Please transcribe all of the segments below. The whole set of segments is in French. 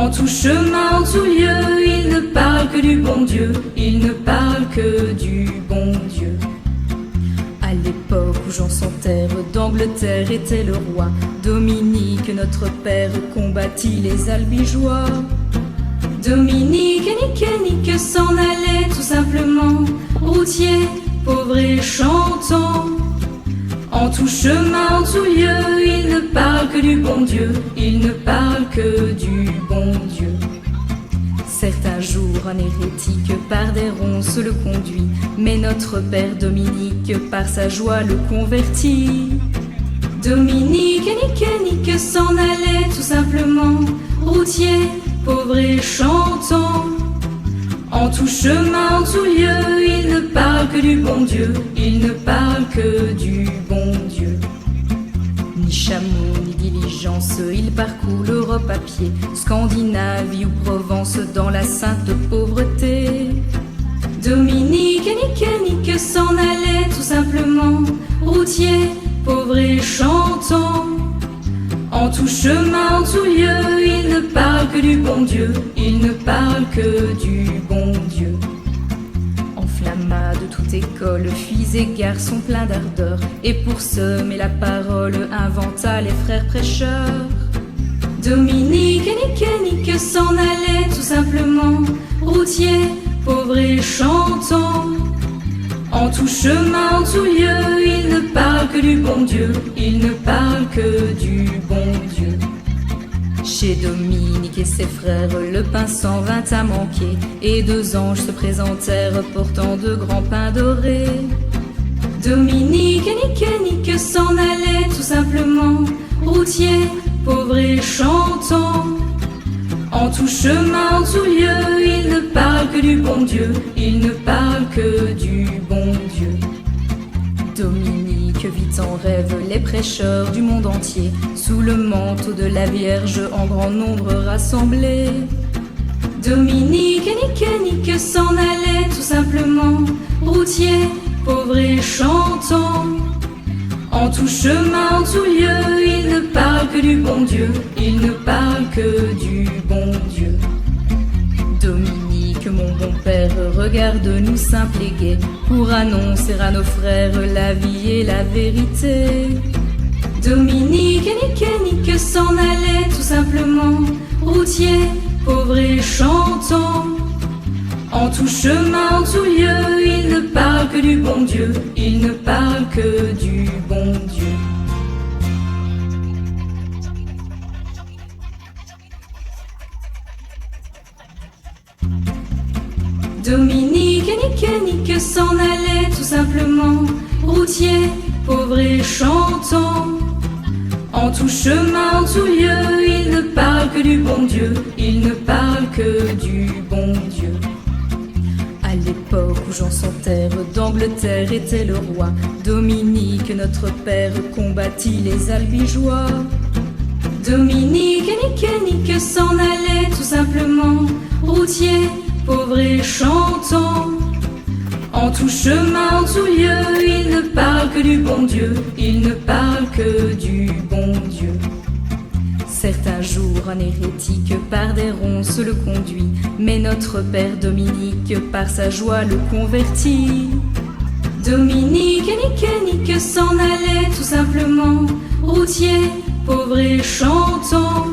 En tout chemin, en tout lieu, il ne parle que du bon Dieu, il ne parle que du bon Dieu. À l'époque où Jean sans terre d'Angleterre était le roi, Dominique, notre père, combattit les albigeois. Dominique, nique, s'en allait tout simplement, routier, pauvre et chantant. En tout chemin, en tout lieu, il ne parle que du bon Dieu, il ne parle que du bon Dieu. Certains jours, un hérétique par des ronces le conduit, mais notre père Dominique par sa joie le convertit. Dominique, nique, s'en allait tout simplement, routier, pauvre et chantant. En tout chemin, en tout lieu, il ne parle que du bon Dieu, il ne parle que du bon Dieu. Ni chameau, ni diligence, il parcourt l'Europe à pied, Scandinavie ou Provence dans la sainte pauvreté. Dominique, nique, s'en allait tout simplement, routier, pauvre et chantant. En tout chemin, en tout lieu, il ne parle que du bon Dieu, il ne parle que du bon Dieu. Enflamma de toute école, filles et garçons pleins d'ardeur, et pour semer la parole, inventa les frères prêcheurs. Dominique, nique, s'en allait tout simplement, routier, pauvre et chantant. En tout chemin, en tout lieu, il ne parle que du bon Dieu, il ne parle que du bon Dieu. Chez Dominique et ses frères, le pain s'en vint à manquer, et deux anges se présentèrent portant de grands pains dorés. Dominique, nique, s'en allait tout simplement, routier, pauvre et chantant. En tout chemin, en tout lieu, il ne parle que du bon Dieu, il ne parle que du bon Dieu. Dominique vit en rêve les prêcheurs du monde entier, sous le manteau de la Vierge en grand nombre rassemblés. Dominique, nique, s'en allait tout simplement, routier, pauvre et chantant. En tout chemin, en tout lieu, il ne parle que du bon Dieu, il ne parle que du bon Dieu. Dominique, mon bon père, regarde-nous simple et gai, pour annoncer à nos frères la vie et la vérité. Dominique, nique, s'en allait tout simplement, routier, pauvre et chantant. En tout chemin, en tout lieu, il ne parle que du bon Dieu, il ne parle que du bon Dieu. Dominique, nique, s'en allait tout simplement, routier, pauvre et chantant. En tout chemin, en tout lieu, il ne parle que du bon Dieu, il ne parle que du bon Dieu. À l'époque où Jean sans terre d'Angleterre était le roi, Dominique, notre père, combattit les albigeois. Dominique, nique, s'en allait tout simplement, routier, pauvre et chantant. En tout chemin, en tout lieu, il ne parle que du bon Dieu, il ne parle que du bon Dieu. Certains jours, un hérétique par des ronces le conduit, mais notre père Dominique par sa joie le convertit. Dominique, nique, s'en allait tout simplement, routier, pauvre et chantant.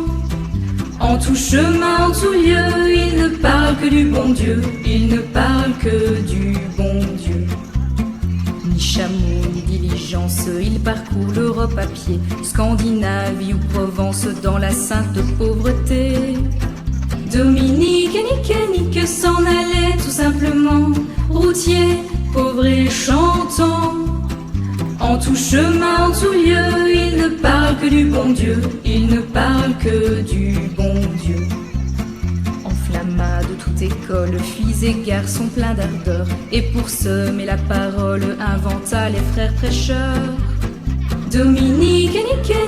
En tout chemin, en tout lieu, il ne parle que du bon Dieu, il ne parle que du bon Dieu. Ni chameau, ni diligence, il parcourt l'Europe à pied, Scandinavie ou Provence dans la sainte pauvreté. Dominique, nique, s'en allait tout simplement, routier, pauvre et chantant. En tout chemin, en tout lieu, il ne parle que du bon Dieu, il ne parle que du bon Dieu. Enflamma de toute école, filles et garçons pleins d'ardeur, et pour semer la parole, inventa les frères prêcheurs. Dominique,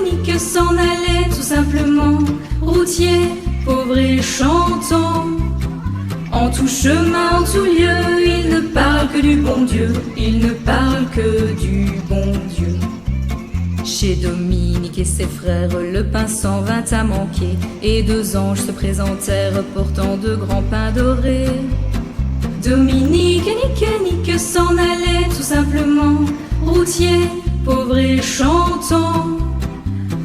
nique, s'en allait tout simplement, routier, pauvre et chantant. En tout chemin, en tout lieu, il ne parle que du bon Dieu, il ne parle que du bon Dieu. Chez Dominique et ses frères, le pain s'en vint à manquer, et deux anges se présentèrent portant de grands pains dorés. Dominique et Nick s'en allaient tout simplement, routiers, pauvres et chantants.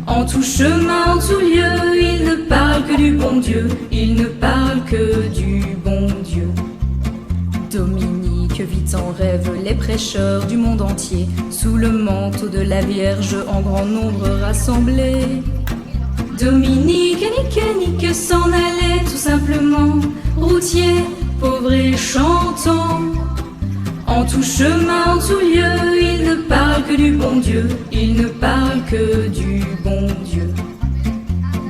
En tout chemin, en tout lieu, ils ne parlent que du bon Dieu, ils ne parlent que du bon Dieu. Dominique vit en rêve les prêcheurs du monde entier, sous le manteau de la Vierge en grand nombre rassemblés. Dominique et Nick s'en allaient tout simplement, routiers, pauvres et chantants. En tout chemin, en tout lieu, ils ne parlent que du bon Dieu, ils ne parlent que du bon Dieu.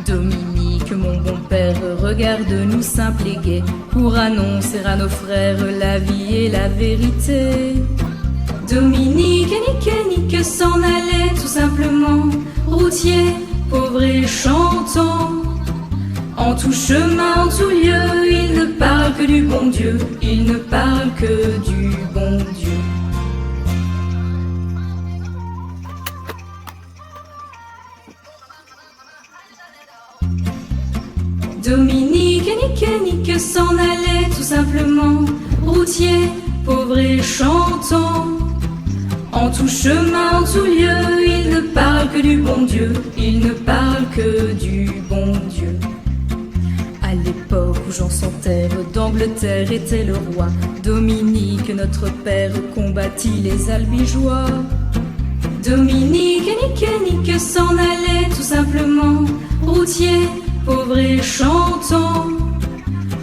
Dominique, mon bon père, regarde-nous simples et gais, pour annoncer à nos frères la vie et la vérité. Dominique et Nick s'en allaient tout simplement, routiers, pauvres et chantants. En tout chemin, en tout lieu, ils ne parlent que du bon Dieu, ils ne parlent que du bon Dieu. Dominique et Nick s'en allaient tout simplement, routiers, pauvres et chantants. En tout chemin, en tout lieu, ils ne parlent que du bon Dieu, ils ne parlent que du bon Dieu. À l'époque où Jean sans terre d'Angleterre était le roi, Dominique, notre père, combattit les albigeois. Dominique et Nick s'en allaient tout simplement, routiers, pauvres et chantants.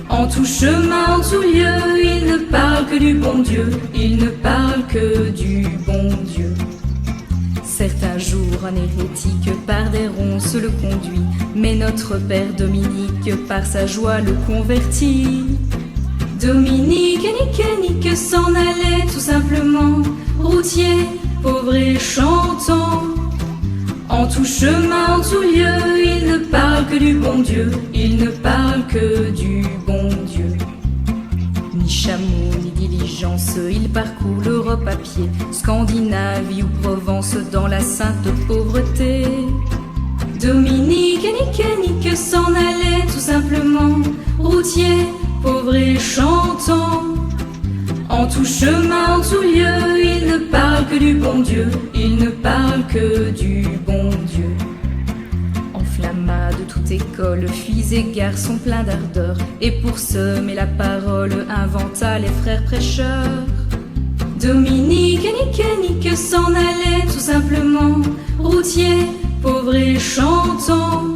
En tout chemin, en tout lieu, ils ne parlent que du bon Dieu, ils ne parlent que du bon Dieu. Certains jours, un hérétique par des ronces le conduit, mais notre père Dominique par sa joie le convertit. Dominique et Nick s'en allaient tout simplement, routiers, pauvres et chantants. En tout chemin, en tout lieu, ils ne parlent que du bon Dieu, ils ne parlent que du bon Dieu. Ni chameau, ni diligence, ils parcourent l'Europe à pied, Scandinavie ou Provence dans la sainte pauvreté. Dominique et Nick s'en allaient tout simplement, routiers, pauvres et chantants. En tout chemin, en tout lieu, ils ne parlent que du bon Dieu, ils ne parlent que du bon Dieu. Enflamma de toute école, filles et garçons pleins d'ardeur, et pour semer la parole, inventa les frères prêcheurs. Dominique et Nick s'en allaient tout simplement, routiers, pauvres et chantants.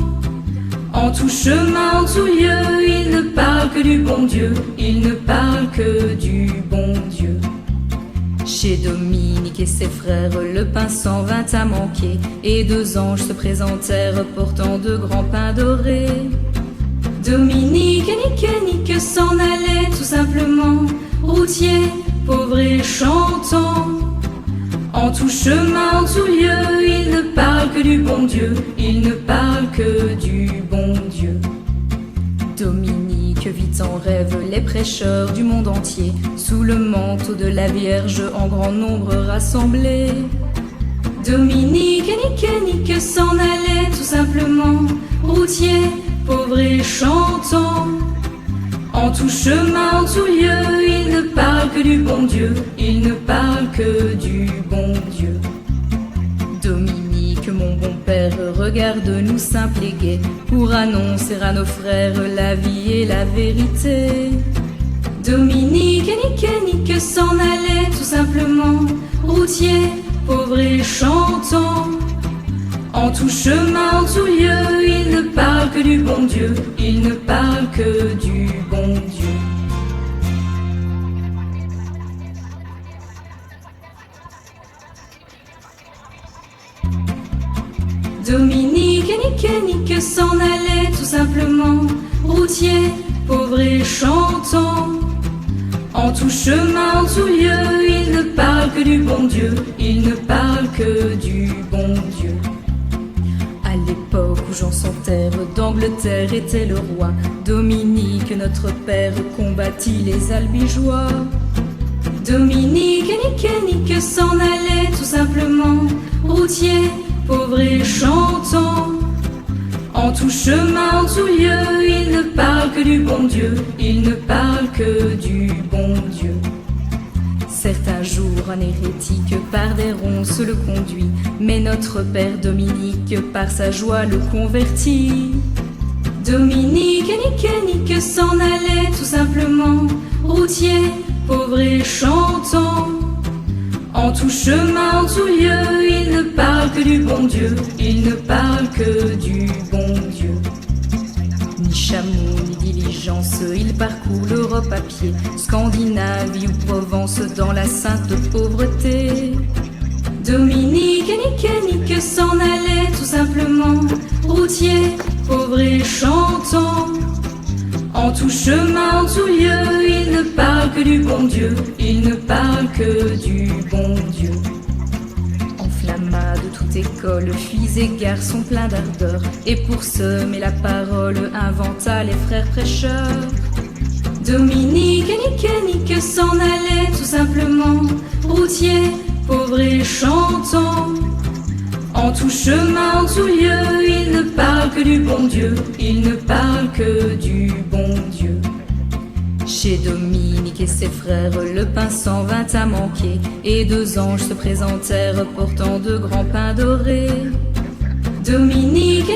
En tout chemin, en tout lieu, ils ne parlent que du bon Dieu, ils ne parlent que du bon Dieu. Chez Dominique et ses frères, le pain s'en vint à manquer, et deux anges se présentèrent portant de grands pains dorés. Dominique et Nick s'en allaient tout simplement, routiers, pauvres et chantants. En tout chemin, en tout lieu, ils ne parlent que du bon Dieu, ils ne parlent que du bon Dieu. Dominique vit en rêve les prêcheurs du monde entier, sous le manteau de la Vierge en grand nombre rassemblés. Dominique et Nick s'en allaient tout simplement, routiers, pauvres et chantants. En tout chemin, en tout lieu, ils ne parlent que du bon Dieu, ils ne parlent que du bon Dieu. Dominique, mon bon père, regarde-nous simples et gais, pour annoncer à nos frères la vie et la vérité. Dominique et Nick s'en allaient tout simplement, routiers, pauvres et chantants. En tout chemin, en tout lieu, ils ne parlent que du bon Dieu, ils ne parlent que du bon Dieu. Dominique et Nick s'en allaient tout simplement, routiers, pauvres et chantants. En tout chemin, en tout lieu, ils ne parlent que du bon Dieu, ils ne parlent que du bon Dieu. À l'époque où Jean sans terre d'Angleterre était le roi, Dominique, notre père, combattit les albigeois. Dominique et Nick s'en allaient tout simplement, routiers, pauvre et chantant. En tout chemin, en tout lieu, il ne parle que du bon Dieu, il ne parle que du bon Dieu. Certains jours, un hérétique par des ronces le conduit, mais notre père Dominique par sa joie le convertit. Dominique, nique, s'en allait tout simplement, routier, pauvre et chantant. En tout chemin, en tout lieu, il ne parle que du bon Dieu, il ne parle que du bon Dieu. Ni chameau, ni diligence, il parcourt l'Europe à pied, Scandinavie ou Provence dans la sainte pauvreté. Dominique, nique, s'en allait tout simplement, routier, pauvre et chantant. En tout chemin, en tout lieu, il ne parle que du bon Dieu, il ne parle que du bon Dieu. Enflamma de toute école, filles et garçons pleins d'ardeur, et pour semer la parole, inventa les frères prêcheurs. Dominique, nique, s'en allait tout simplement, routier, pauvre et chantant. En tout chemin, en tout lieu, il ne parle que du bon Dieu, il ne parle que du bon Dieu. Chez Dominique et ses frères, le pain s'en vint à manquer, et deux anges se présentèrent portant de grands pains dorés. Dominique,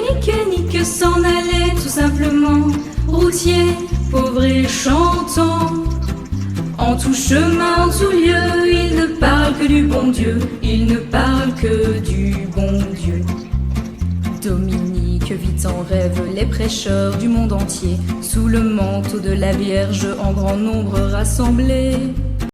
nique, s'en allait tout simplement, routier, pauvre et chantant. En tout chemin, en tout lieu, il ne parle que du bon Dieu, il ne parle que du bon Dieu. Dominique vit en rêve les prêcheurs du monde entier, sous le manteau de la Vierge en grand nombre rassemblés.